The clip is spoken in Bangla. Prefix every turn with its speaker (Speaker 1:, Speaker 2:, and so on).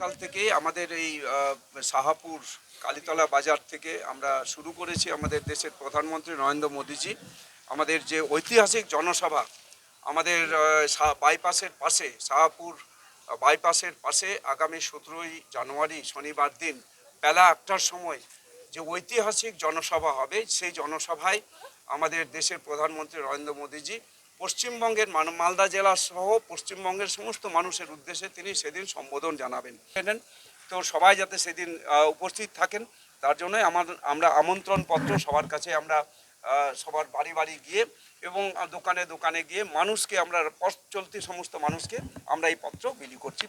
Speaker 1: সকাল থেকে আমাদের এই শাহাপুর কালীতলা বাজার থেকে আমরা শুরু করেছি আমাদের দেশের প্রধানমন্ত্রী নরেন্দ্র মোদীজি আমাদের যে ঐতিহাসিক জনসভা আমাদের বাইপাসের পাশে শাহাপুর বাইপাসের পাশে আগামী 17ই জানুয়ারি শনিবার দিন বেলা 1টার সময় যে ঐতিহাসিক জনসভা হবে সেই জনসভায় আমাদের দেশের প্রধানমন্ত্রী নরেন্দ্র মোদীজি পশ্চিমবঙ্গের মালদা জেলা সহ পশ্চিমবঙ্গের সমস্ত মানুষের উদ্দেশ্যে তিনি সেদিন সম্বোধন জানাবেন। তো সবাই যাতে সেদিন উপস্থিত থাকেন তার জন্য আমরা আমন্ত্রণ পত্র সবার কাছে আমরা সবার বাড়ি বাড়ি গিয়ে এবং দোকানে দোকানে গিয়ে মানুষকে আমরা পথ চলতি সমস্ত মানুষকে আমরা এই পত্র বিলি করছি।